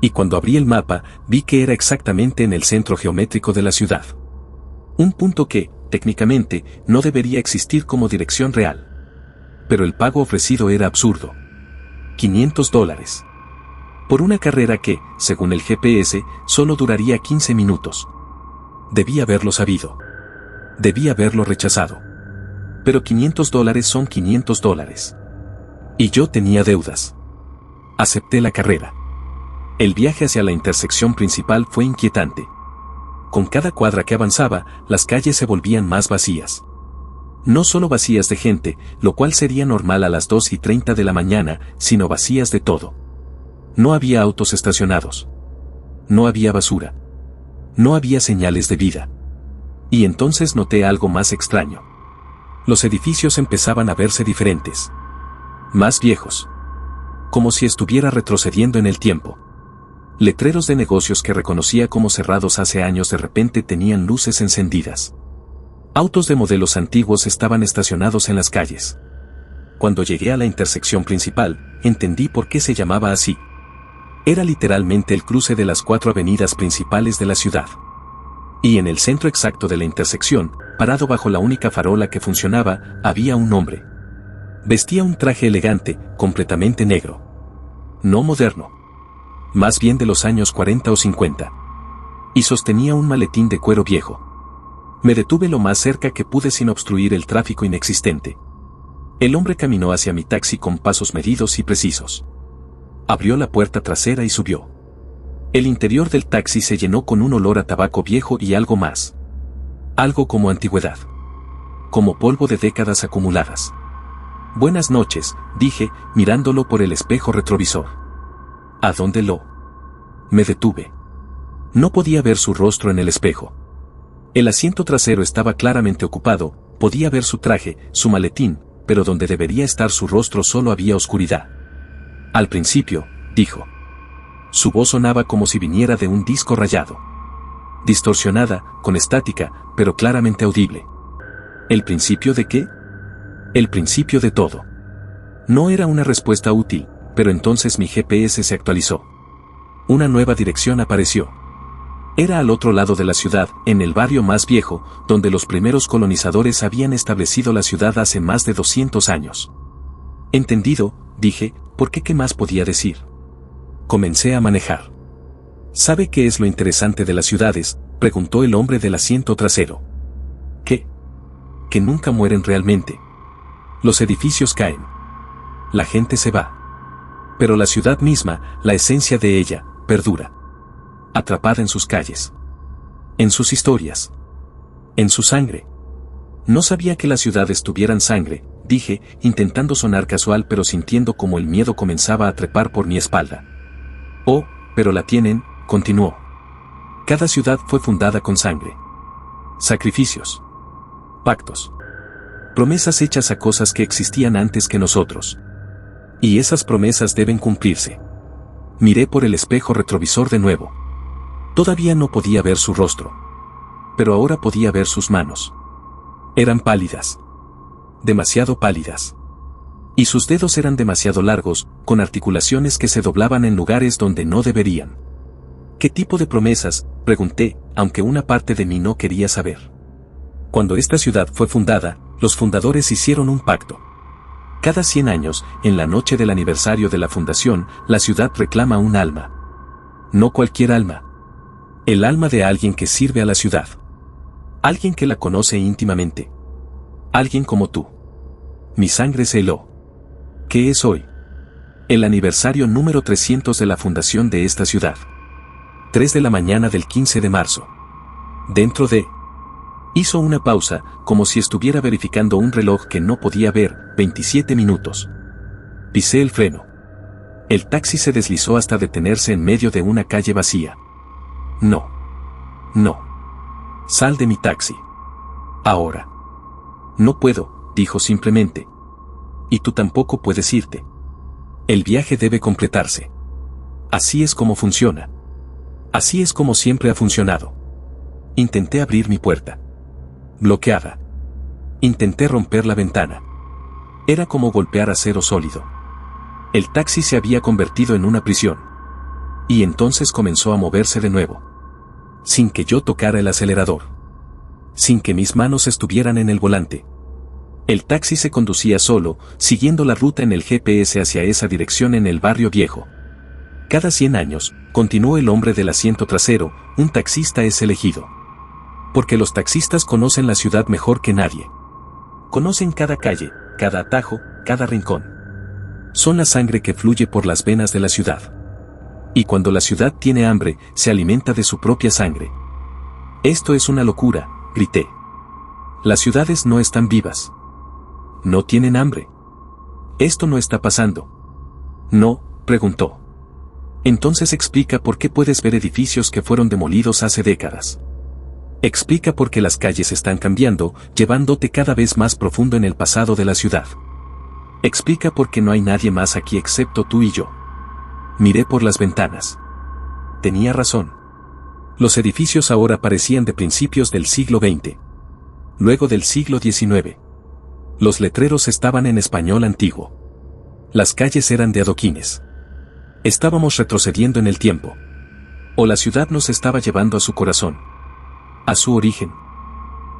Y cuando abrí el mapa, vi que era exactamente en el centro geométrico de la ciudad. Un punto que, técnicamente, no debería existir como dirección real. Pero el pago ofrecido era absurdo. $500. Por una carrera que, según el GPS, solo duraría 15 minutos. Debí haberlo sabido. Debí haberlo rechazado. Pero $500 son $500. Y yo tenía deudas. Acepté la carrera. El viaje hacia la intersección principal fue inquietante. Con cada cuadra que avanzaba, las calles se volvían más vacías. No solo vacías de gente, lo cual sería normal a las 2:30 de la mañana, sino vacías de todo. No había autos estacionados. No había basura. No había señales de vida. Y entonces noté algo más extraño. Los edificios empezaban a verse diferentes. Más viejos. Como si estuviera retrocediendo en el tiempo. Letreros de negocios que reconocía como cerrados hace años de repente tenían luces encendidas. Autos de modelos antiguos estaban estacionados en las calles. Cuando llegué a la intersección principal, entendí por qué se llamaba así. Era literalmente el cruce de las 4 avenidas principales de la ciudad. Y en el centro exacto de la intersección, parado bajo la única farola que funcionaba, había un hombre. Vestía un traje elegante, completamente negro. No moderno. Más bien de los años 40 o 50. Y sostenía un maletín de cuero viejo. Me detuve lo más cerca que pude sin obstruir el tráfico inexistente. El hombre caminó hacia mi taxi con pasos medidos y precisos. Abrió la puerta trasera y subió. El interior del taxi se llenó con un olor a tabaco viejo y algo más. Algo como antigüedad. Como polvo de décadas acumuladas. Buenas noches, dije, mirándolo por el espejo retrovisor. ¿A dónde lo? Me detuve. No podía ver su rostro en el espejo. El asiento trasero estaba claramente ocupado, podía ver su traje, su maletín, pero donde debería estar su rostro solo había oscuridad. Al principio, dijo. Su voz sonaba como si viniera de un disco rayado. Distorsionada, con estática, pero claramente audible. ¿El principio de qué? El principio de todo. No era una respuesta útil, pero entonces mi GPS se actualizó. Una nueva dirección apareció. Era al otro lado de la ciudad, en el barrio más viejo, donde los primeros colonizadores habían establecido la ciudad hace más de 200 años. Entendido, dije, porque ¿qué más podía decir? Comencé a manejar. ¿Sabe qué es lo interesante de las ciudades?, preguntó el hombre del asiento trasero. ¿Qué? Que nunca mueren realmente. Los edificios caen. La gente se va. Pero la ciudad misma, la esencia de ella, perdura. Atrapada en sus calles. En sus historias. En su sangre. No sabía que las ciudades tuvieran sangre, dije, intentando sonar casual pero sintiendo como el miedo comenzaba a trepar por mi espalda. Oh, pero la tienen, continuó. Cada ciudad fue fundada con sangre. Sacrificios. Pactos. Promesas hechas a cosas que existían antes que nosotros. Y esas promesas deben cumplirse. Miré por el espejo retrovisor de nuevo. Todavía no podía ver su rostro. Pero ahora podía ver sus manos. Eran pálidas. Demasiado pálidas. Y sus dedos eran demasiado largos, con articulaciones que se doblaban en lugares donde no deberían. ¿Qué tipo de promesas?, pregunté, aunque una parte de mí no quería saber. Cuando esta ciudad fue fundada, los fundadores hicieron un pacto. Cada 100 años, en la noche del aniversario de la fundación, la ciudad reclama un alma. No cualquier alma. El alma de alguien que sirve a la ciudad. Alguien que la conoce íntimamente. Alguien como tú. Mi sangre se heló. ¿Qué es hoy? El aniversario número 300 de la fundación de esta ciudad. 3 de la mañana del 15 de marzo. Dentro de... Hizo una pausa, como si estuviera verificando un reloj que no podía ver, 27 minutos. Pisé el freno. El taxi se deslizó hasta detenerse en medio de una calle vacía. No. No. Sal de mi taxi. Ahora. No puedo, dijo simplemente. Y tú tampoco puedes irte. El viaje debe completarse. Así es como funciona. Así es como siempre ha funcionado. Intenté abrir mi puerta. Bloqueada. Intenté romper la ventana. Era como golpear acero sólido. El taxi se había convertido en una prisión. Y entonces comenzó a moverse de nuevo. Sin que yo tocara el acelerador. Sin que mis manos estuvieran en el volante. El taxi se conducía solo, siguiendo la ruta en el GPS hacia esa dirección en el barrio viejo. Cada 100 años, continuó el hombre del asiento trasero, un taxista es elegido. Porque los taxistas conocen la ciudad mejor que nadie. Conocen cada calle, cada atajo, cada rincón. Son la sangre que fluye por las venas de la ciudad. Y cuando la ciudad tiene hambre, se alimenta de su propia sangre. Esto es una locura, grité. Las ciudades no están vivas. No tienen hambre. Esto no está pasando. ¿No?, preguntó. Entonces explica por qué puedes ver edificios que fueron demolidos hace décadas. Explica por qué las calles están cambiando, llevándote cada vez más profundo en el pasado de la ciudad. Explica por qué no hay nadie más aquí excepto tú y yo. Miré por las ventanas. Tenía razón. Los edificios ahora parecían de principios del siglo XX. Luego del siglo XIX. Los letreros estaban en español antiguo. Las calles eran de adoquines. Estábamos retrocediendo en el tiempo. O la ciudad nos estaba llevando a su corazón. A su origen.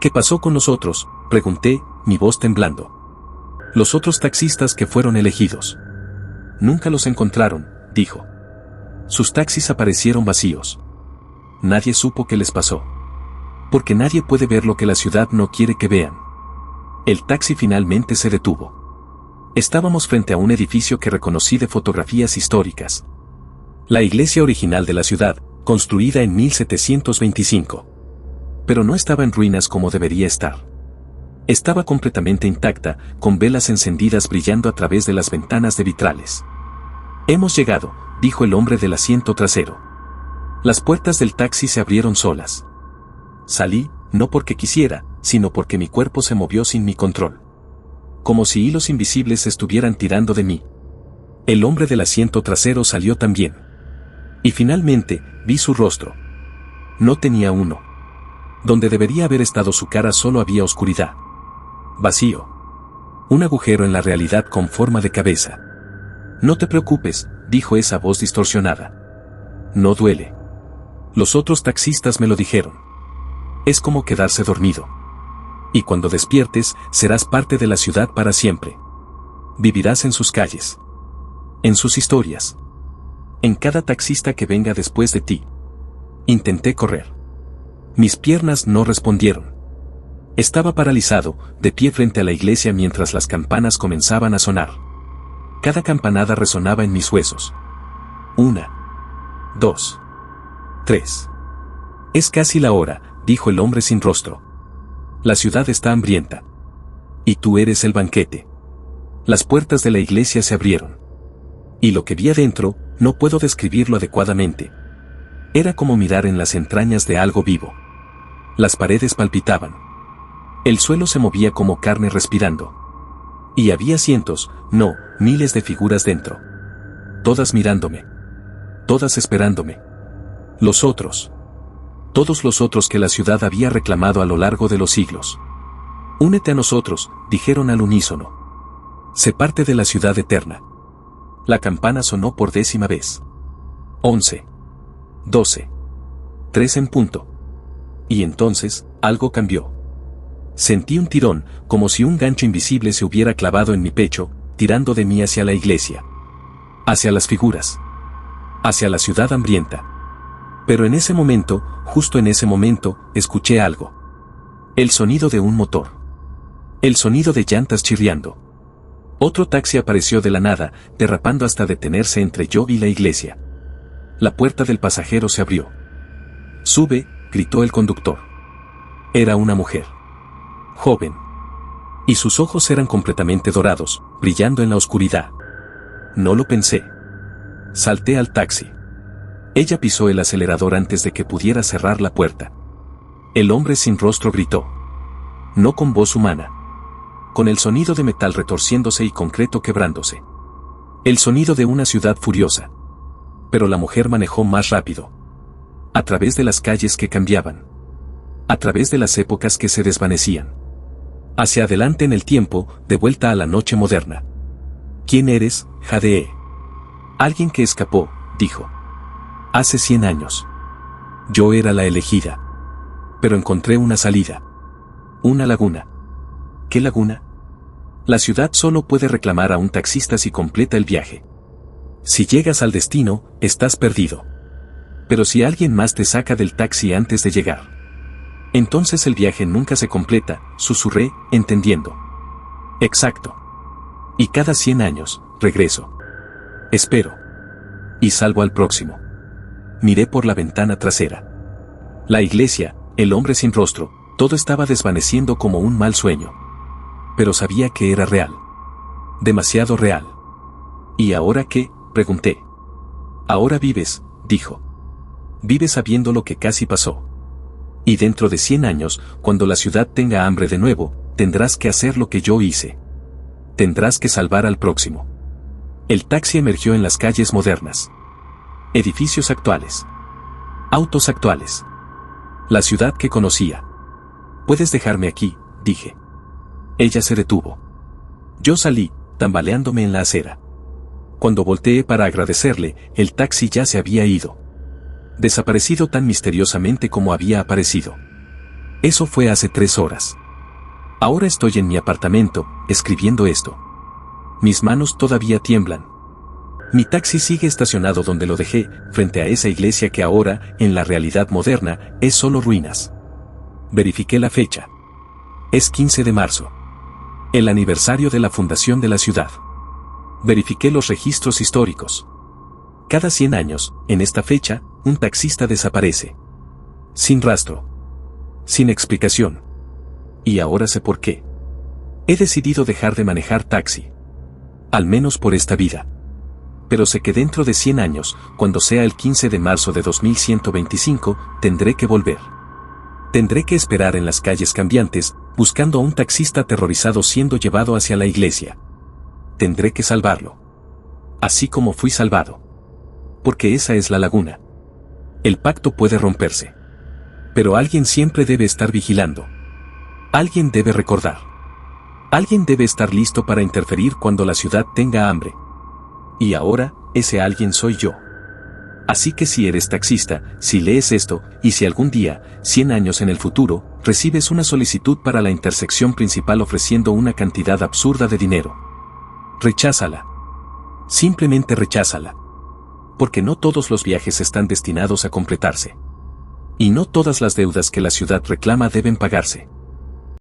¿Qué pasó con nosotros?, pregunté, mi voz temblando. Los otros taxistas que fueron elegidos. Nunca los encontraron, dijo. Sus taxis aparecieron vacíos. Nadie supo qué les pasó. Porque nadie puede ver lo que la ciudad no quiere que vean. El taxi finalmente se detuvo. Estábamos frente a un edificio que reconocí de fotografías históricas. La iglesia original de la ciudad, construida en 1725. Pero no estaba en ruinas como debería estar. Estaba completamente intacta, con velas encendidas brillando a través de las ventanas de vitrales. Hemos llegado, dijo el hombre del asiento trasero. Las puertas del taxi se abrieron solas. Salí, no porque quisiera, sino porque mi cuerpo se movió sin mi control. Como si hilos invisibles estuvieran tirando de mí. El hombre del asiento trasero salió también. Y finalmente, vi su rostro. No tenía uno. Donde debería haber estado su cara solo había oscuridad. Vacío. Un agujero en la realidad con forma de cabeza. No te preocupes, dijo esa voz distorsionada. No duele. Los otros taxistas me lo dijeron. Es como quedarse dormido. Y cuando despiertes, serás parte de la ciudad para siempre. Vivirás en sus calles. En sus historias. En cada taxista que venga después de ti. Intenté correr. Mis piernas no respondieron. Estaba paralizado, de pie frente a la iglesia mientras las campanas comenzaban a sonar. Cada campanada resonaba en mis huesos. 1, 2, 3. Es casi la hora, dijo el hombre sin rostro. La ciudad está hambrienta. Y tú eres el banquete. Las puertas de la iglesia se abrieron. Y lo que vi adentro, no puedo describirlo adecuadamente. Era como mirar en las entrañas de algo vivo. Las paredes palpitaban. El suelo se movía como carne respirando. Y había cientos, no, miles de figuras dentro. Todas mirándome. Todas esperándome. Los otros. Todos los otros que la ciudad había reclamado a lo largo de los siglos. Únete a nosotros, dijeron al unísono. Sé parte de la ciudad eterna. La campana sonó por 10ª vez. 11. 12. 3 en punto. Y entonces, algo cambió. Sentí un tirón, como si un gancho invisible se hubiera clavado en mi pecho, tirando de mí hacia la iglesia. Hacia las figuras. Hacia la ciudad hambrienta. Pero en ese momento, justo en ese momento, escuché algo. El sonido de un motor. El sonido de llantas chirriando. Otro taxi apareció de la nada, derrapando hasta detenerse entre yo y la iglesia. La puerta del pasajero se abrió. Sube, gritó el conductor. Era una mujer. Joven. Y sus ojos eran completamente dorados, brillando en la oscuridad. No lo pensé. Salté al taxi. Ella pisó el acelerador antes de que pudiera cerrar la puerta. El hombre sin rostro gritó. No con voz humana. Con el sonido de metal retorciéndose y concreto quebrándose. El sonido de una ciudad furiosa. Pero la mujer manejó más rápido. A través de las calles que cambiaban. A través de las épocas que se desvanecían. Hacia adelante en el tiempo, de vuelta a la noche moderna. ¿Quién eres, Jade? Alguien que escapó, dijo. Hace 100 años. Yo era la elegida. Pero encontré una salida. Una laguna. ¿Qué laguna? La ciudad solo puede reclamar a un taxista si completa el viaje. Si llegas al destino, estás perdido. Pero si alguien más te saca del taxi antes de llegar, entonces el viaje nunca se completa, susurré, entendiendo. Exacto. Y cada 100 años, regreso. Espero. Y salvo al próximo. Miré por la ventana trasera. La iglesia, el hombre sin rostro, todo estaba desvaneciendo como un mal sueño. Pero sabía que era real. Demasiado real. ¿Y ahora qué?, pregunté. Ahora vives, dijo. Vives sabiendo lo que casi pasó. Y dentro de 100 años, cuando la ciudad tenga hambre de nuevo, tendrás que hacer lo que yo hice. Tendrás que salvar al próximo. El taxi emergió en las calles modernas. Edificios actuales. Autos actuales. La ciudad que conocía. Puedes dejarme aquí, dije. Ella se detuvo. Yo salí, tambaleándome en la acera. Cuando volteé para agradecerle, el taxi ya se había ido. Desaparecido tan misteriosamente como había aparecido. Eso fue hace 3 horas. Ahora estoy en mi apartamento, escribiendo esto. Mis manos todavía tiemblan. Mi taxi sigue estacionado donde lo dejé, frente a esa iglesia que ahora, en la realidad moderna, es solo ruinas. Verifiqué la fecha. Es 15 de marzo. El aniversario de la fundación de la ciudad. Verifiqué los registros históricos. Cada 100 años, en esta fecha, un taxista desaparece. Sin rastro. Sin explicación. Y ahora sé por qué. He decidido dejar de manejar taxi. Al menos por esta vida. Pero sé que dentro de 100 años, cuando sea el 15 de marzo de 2125, tendré que volver. Tendré que esperar en las calles cambiantes, buscando a un taxista aterrorizado siendo llevado hacia la iglesia. Tendré que salvarlo. Así como fui salvado. Porque esa es la laguna. El pacto puede romperse. Pero alguien siempre debe estar vigilando. Alguien debe recordar. Alguien debe estar listo para interferir cuando la ciudad tenga hambre. Y ahora, ese alguien soy yo. Así que si eres taxista, si lees esto, y si algún día, 100 años en el futuro, recibes una solicitud para la intersección principal ofreciendo una cantidad absurda de dinero, recházala. Simplemente recházala. Porque no todos los viajes están destinados a completarse. Y no todas las deudas que la ciudad reclama deben pagarse.